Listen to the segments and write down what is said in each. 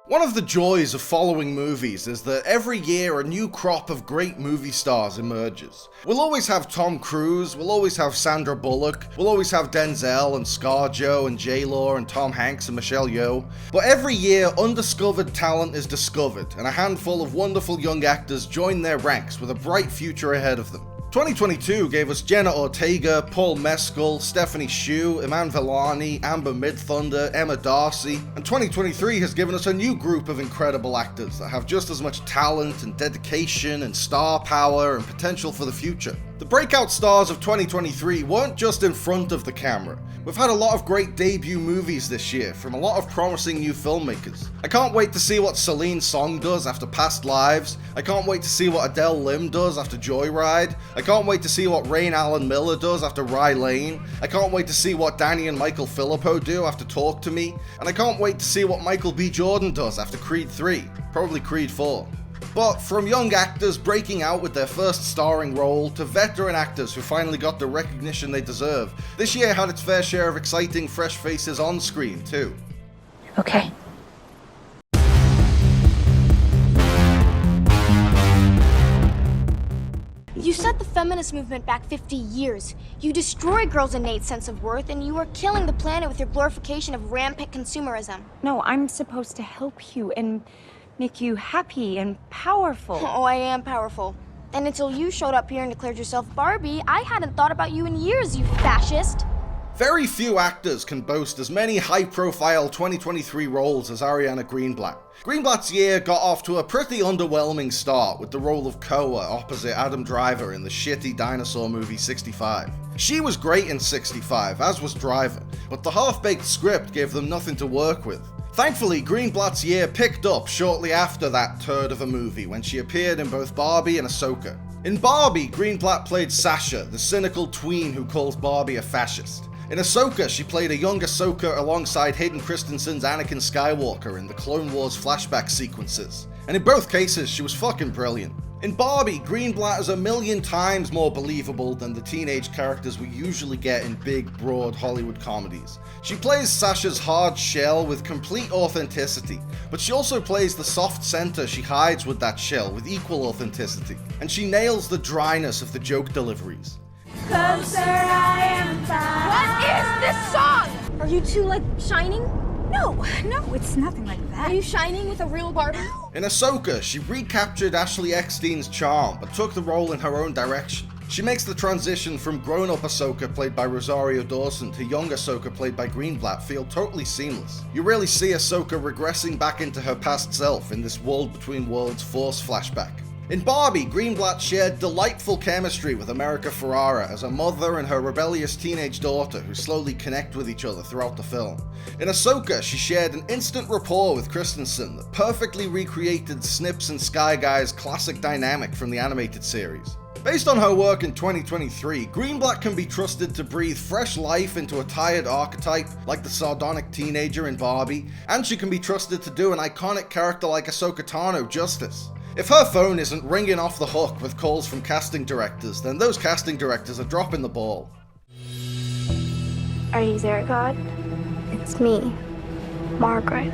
One of the joys of following movies is that every year a new crop of great movie stars emerges. We'll always have Tom Cruise, we'll always have Sandra Bullock, we'll always have Denzel and ScarJo and J-Law and Tom Hanks and Michelle Yeoh. But every year, undiscovered talent is discovered, and a handful of wonderful young actors join their ranks with a bright future ahead of them. 2022 gave us Jenna Ortega, Paul Mescal, Stephanie Hsu, Iman Vellani, Amber Midthunder, Emma Darcy, and 2023 has given us a new group of incredible actors that have just as much talent and dedication and star power and potential for the future. The breakout stars of 2023 weren't just in front of the camera. We've had a lot of great debut movies this year from a lot of promising new filmmakers. I can't wait to see what Celine Song does after Past Lives. I can't wait to see what Adele Lim does after Joyride. I can't wait to see what Rain Allen Miller does after Rye Lane. I can't wait to see what Danny and Michael Filippo do after Talk to Me. And I can't wait to see what Michael B. Jordan does after Creed 3, probably Creed 4. But from young actors breaking out with their first starring role to veteran actors who finally got the recognition they deserve, this year had its fair share of exciting fresh faces on screen too. Okay. You set the feminist movement back 50 years. You destroy girls' innate sense of worth, and you are killing the planet with your glorification of rampant consumerism. No, I'm supposed to help you and make you happy and powerful. Oh, I am powerful. And until you showed up here and declared yourself Barbie, I hadn't thought about you in years, you fascist. Very few actors can boast as many high-profile 2023 roles as Ariana Greenblatt. Greenblatt's year got off to a pretty underwhelming start with the role of Koa opposite Adam Driver in the shitty dinosaur movie 65. She was great in 65, as was Driver, but the half-baked script gave them nothing to work with. Thankfully, Greenblatt's year picked up shortly after that turd of a movie when she appeared in both Barbie and Ahsoka. In Barbie, Greenblatt played Sasha, the cynical tween who calls Barbie a fascist. In Ahsoka, she played a young Ahsoka alongside Hayden Christensen's Anakin Skywalker in the Clone Wars flashback sequences. And in both cases, she was fucking brilliant. In Barbie, Greenblatt is a million times more believable than the teenage characters we usually get in big, broad Hollywood comedies. She plays Sasha's hard shell with complete authenticity, but she also plays the soft center she hides with that shell with equal authenticity. And she nails the dryness of the joke deliveries. Closer I am found. What is this song? Are you two, like, shining? No, it's nothing like that. Are you shining with a real Barbie? In Ahsoka, she recaptured Ashley Eckstein's charm, but took the role in her own direction. She makes the transition from grown-up Ahsoka played by Rosario Dawson to young Ahsoka played by Greenblatt feel totally seamless. You really see Ahsoka regressing back into her past self in this World Between Worlds Force flashback. In Barbie, Greenblatt shared delightful chemistry with America Ferrera as a mother and her rebellious teenage daughter who slowly connect with each other throughout the film. In Ahsoka, she shared an instant rapport with Christensen that perfectly recreated Snips and Sky Guy's classic dynamic from the animated series. Based on her work in 2023, Greenblatt can be trusted to breathe fresh life into a tired archetype like the sardonic teenager in Barbie, and she can be trusted to do an iconic character like Ahsoka Tano justice. If her phone isn't ringing off the hook with calls from casting directors, then those casting directors are dropping the ball. Are you there, God? It's me, Margaret.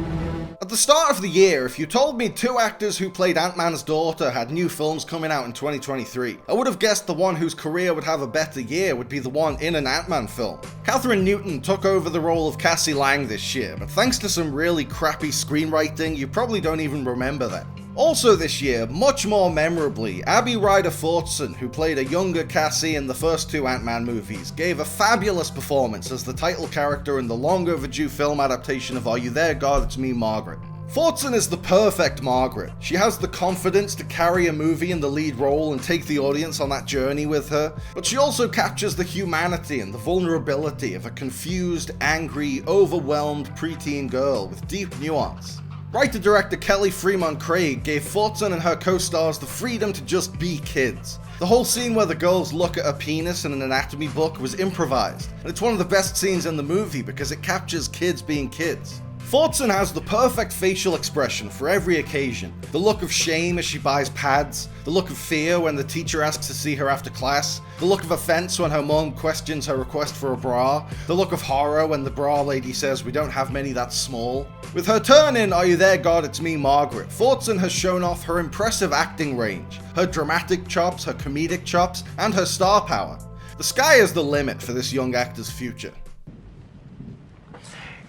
At the start of the year, if you told me two actors who played Ant-Man's daughter had new films coming out in 2023, I would have guessed the one whose career would have a better year would be the one in an Ant-Man film. Katherine Newton took over the role of Cassie Lang this year, but thanks to some really crappy screenwriting, you probably don't even remember that. Also this year, much more memorably, Abby Ryder Fortson, who played a younger Cassie in the first two Ant-Man movies, gave a fabulous performance as the title character in the long overdue film adaptation of Are You There, God? It's Me, Margaret. Fortson is the perfect Margaret. She has the confidence to carry a movie in the lead role and take the audience on that journey with her, but she also captures the humanity and the vulnerability of a confused, angry, overwhelmed preteen girl with deep nuance. Writer-director Kelly Fremont Craig gave Fortson and her co-stars the freedom to just be kids. The whole scene where the girls look at a penis in an anatomy book was improvised, and it's one of the best scenes in the movie because it captures kids being kids. Fortson has the perfect facial expression for every occasion. The look of shame as she buys pads, the look of fear when the teacher asks to see her after class, the look of offense when her mom questions her request for a bra, the look of horror when the bra lady says we don't have many that small. With her turn in Are You There God It's Me Margaret, Fortson has shown off her impressive acting range, her dramatic chops, her comedic chops, and her star power. The sky is the limit for this young actor's future.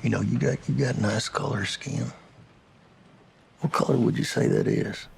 You know, you got nice color skin. What color would you say that is?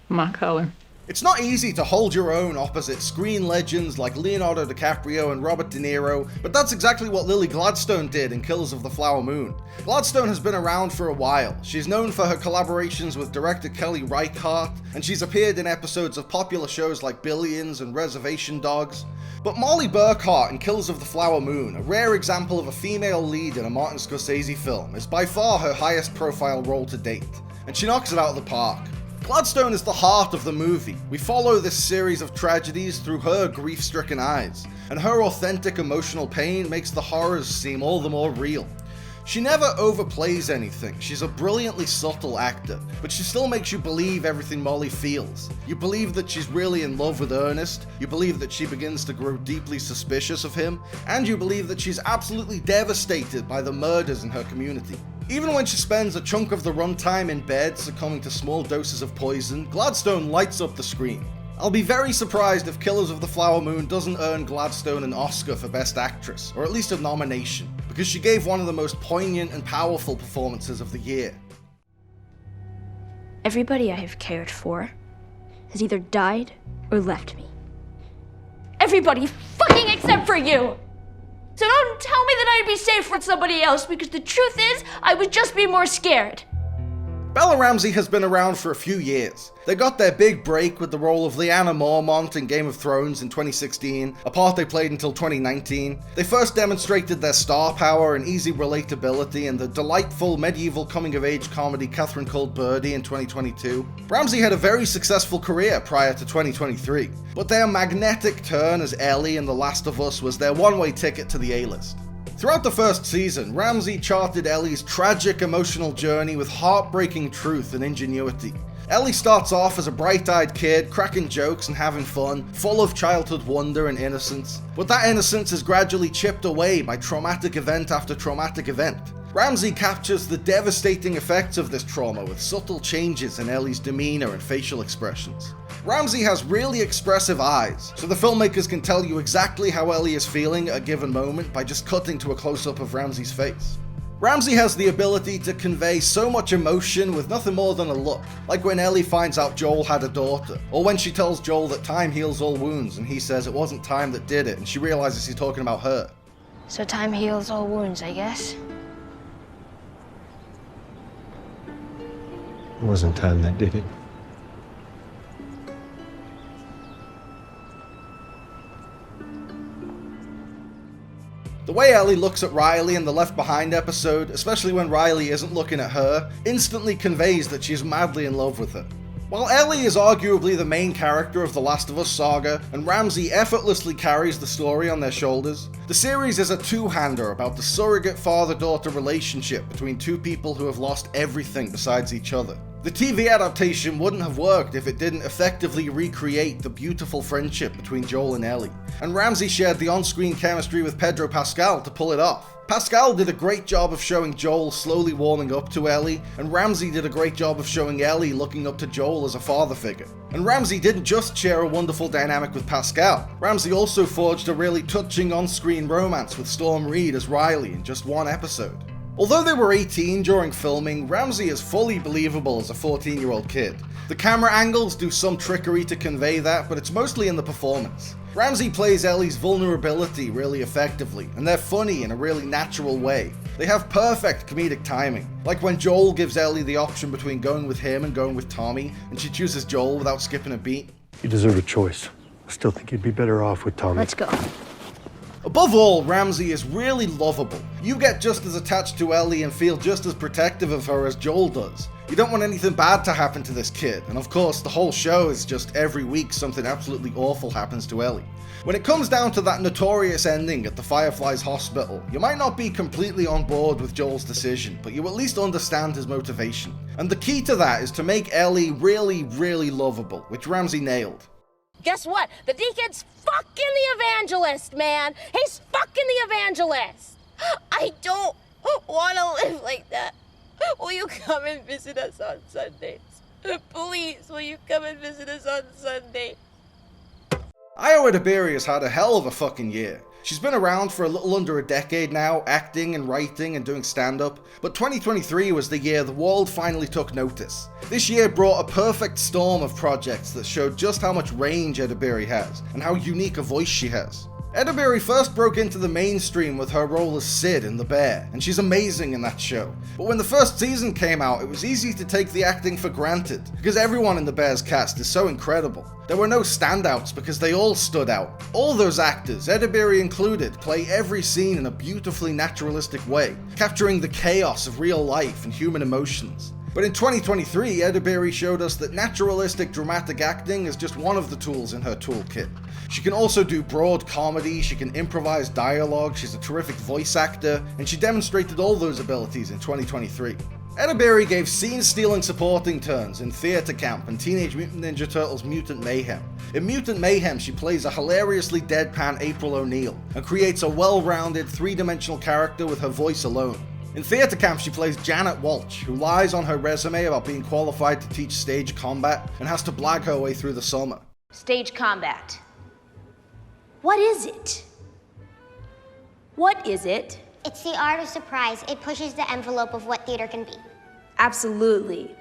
My color. It's not easy to hold your own opposite screen legends like Leonardo DiCaprio and Robert De Niro, but that's exactly what Lily Gladstone did in Killers of the Flower Moon. Gladstone has been around for a while. She's known for her collaborations with director Kelly Reichardt, and she's appeared in episodes of popular shows like Billions and Reservation Dogs. But Molly Burkhart in Killers of the Flower Moon, a rare example of a female lead in a Martin Scorsese film, is by far her highest profile role to date, and she knocks it out of the park. Gladstone is the heart of the movie. We follow this series of tragedies through her grief-stricken eyes, and her authentic emotional pain makes the horrors seem all the more real. She never overplays anything. She's a brilliantly subtle actor, but she still makes you believe everything Molly feels. You believe that she's really in love with Ernest, you believe that she begins to grow deeply suspicious of him, and you believe that she's absolutely devastated by the murders in her community. Even when she spends a chunk of the runtime in bed succumbing to small doses of poison, Gladstone lights up the screen. I'll be very surprised if Killers of the Flower Moon doesn't earn Gladstone an Oscar for Best Actress, or at least a nomination, because she gave one of the most poignant and powerful performances of the year. Everybody I have cared for has either died or left me. Everybody fucking except for you! So don't tell me that I'd be safe with somebody else, because the truth is, I would just be more scared. Bella Ramsey has been around for a few years. They got their big break with the role of Lyanna Mormont in Game of Thrones in 2016, a part they played until 2019. They first demonstrated their star power and easy relatability in the delightful medieval coming-of-age comedy Catherine Called Birdie in 2022. Ramsey had a very successful career prior to 2023, but their magnetic turn as Ellie in The Last of Us was their one-way ticket to the A-list. Throughout the first season, Ramsey charted Ellie's tragic emotional journey with heartbreaking truth and ingenuity. Ellie starts off as a bright-eyed kid, cracking jokes and having fun, full of childhood wonder and innocence. But that innocence is gradually chipped away by traumatic event after traumatic event. Ramsey captures the devastating effects of this trauma with subtle changes in Ellie's demeanor and facial expressions. Ramsey has really expressive eyes, so the filmmakers can tell you exactly how Ellie is feeling at a given moment by just cutting to a close-up of Ramsey's face. Ramsey has the ability to convey so much emotion with nothing more than a look, like when Ellie finds out Joel had a daughter, or when she tells Joel that time heals all wounds and he says it wasn't time that did it and she realizes he's talking about her. So time heals all wounds, I guess. It wasn't time that did it. The way Ellie looks at Riley in the Left Behind episode, especially when Riley isn't looking at her, instantly conveys that she's madly in love with her. While Ellie is arguably the main character of the Last of Us saga, and Ramsey effortlessly carries the story on their shoulders, the series is a two-hander about the surrogate father-daughter relationship between two people who have lost everything besides each other. The TV adaptation wouldn't have worked if it didn't effectively recreate the beautiful friendship between Joel and Ellie, and Ramsey shared the on-screen chemistry with Pedro Pascal to pull it off. Pascal did a great job of showing Joel slowly warming up to Ellie, and Ramsey did a great job of showing Ellie looking up to Joel as a father figure. And Ramsey didn't just share a wonderful dynamic with Pascal, Ramsey also forged a really touching on-screen romance with Storm Reed as Riley in just one episode. Although they were 18 during filming, Ramsey is fully believable as a 14-year-old kid. The camera angles do some trickery to convey that, but it's mostly in the performance. Ramsey plays Ellie's vulnerability really effectively, and they're funny in a really natural way. They have perfect comedic timing, like when Joel gives Ellie the option between going with him and going with Tommy, and she chooses Joel without skipping a beat. You deserve a choice. I still think you'd be better off with Tommy. Let's go. Above all, Ramsey is really lovable. You get just as attached to Ellie and feel just as protective of her as Joel does. You don't want anything bad to happen to this kid, and of course the whole show is just every week something absolutely awful happens to Ellie. When it comes down to that notorious ending at the Fireflies hospital, you might not be completely on board with Joel's decision, but you at least understand his motivation. And the key to that is to make Ellie really, really lovable, which Ramsey nailed. Guess what? The deacon's fucking the evangelist, man! He's fucking the evangelist! I don't want to live like that. Will you come and visit us on Sundays? Please, will you come and visit us on Sundays? Ayo Edebiri has had a hell of a fucking year. She's been around for a little under a decade now, acting and writing and doing stand-up, but 2023 was the year the world finally took notice. This year brought a perfect storm of projects that showed just how much range Edebiri has, and how unique a voice she has. Edebiri first broke into the mainstream with her role as Sid in The Bear, and she's amazing in that show. But when the first season came out, it was easy to take the acting for granted, because everyone in The Bear's cast is so incredible. There were no standouts because they all stood out. All those actors, Edebiri included, play every scene in a beautifully naturalistic way, capturing the chaos of real life and human emotions. But in 2023, Edebiri showed us that naturalistic dramatic acting is just one of the tools in her toolkit. She can also do broad comedy, she can improvise dialogue, she's a terrific voice actor, and she demonstrated all those abilities in 2023. Edebiri gave scene-stealing supporting turns in Theatre Camp and Teenage Mutant Ninja Turtles Mutant Mayhem. In Mutant Mayhem, she plays a hilariously deadpan April O'Neil, and creates a well-rounded, three-dimensional character with her voice alone. In Theatre Camp, she plays Janet Walsh, who lies on her resume about being qualified to teach stage combat, and has to blag her way through the summer. Stage combat. What is it? What is it? It's the art of surprise. It pushes the envelope of what theater can be. Absolutely.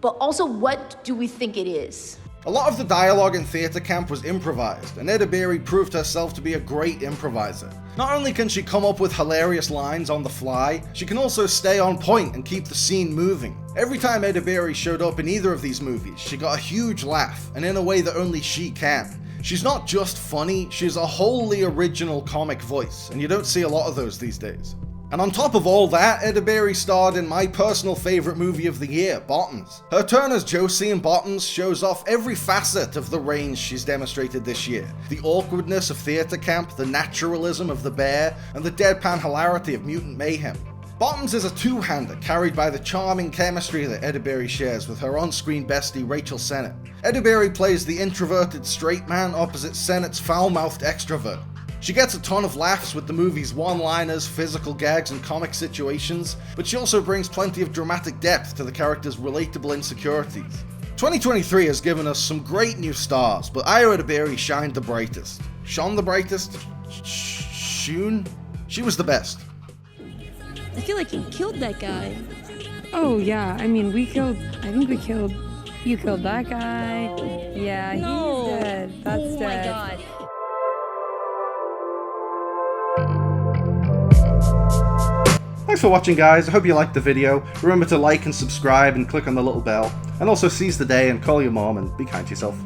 But also, what do we think it is? A lot of the dialogue in Theatre Camp was improvised, and Edebiri proved herself to be a great improviser. Not only can she come up with hilarious lines on the fly, she can also stay on point and keep the scene moving. Every time Edebiri showed up in either of these movies, she got a huge laugh, and in a way that only she can. She's not just funny, she's a wholly original comic voice, and you don't see a lot of those these days. And on top of all that, Edebiri starred in my personal favourite movie of the year, Bottoms. Her turn as Josie in Bottoms shows off every facet of the range she's demonstrated this year. The awkwardness of Theatre Camp, the naturalism of The Bear, and the deadpan hilarity of Mutant Mayhem. Bottoms is a two-hander carried by the charming chemistry that Edebiri shares with her on-screen bestie Rachel Sennett. Edebiri plays the introverted straight man opposite Sennett's foul-mouthed extrovert. She gets a ton of laughs with the movie's one-liners, physical gags, and comic situations, but she also brings plenty of dramatic depth to the character's relatable insecurities. 2023 has given us some great new stars, but Ayo Edebiri shined the brightest. Shone the brightest? Shune? She was the best. I feel like you killed that guy. Oh, yeah. I mean, you killed that guy. Yeah, No. he's dead. That's oh dead. my god. Thanks for watching, guys. I hope you liked the video. Remember to like and subscribe and click on the little bell. And also seize the day and call your mom and be kind to yourself.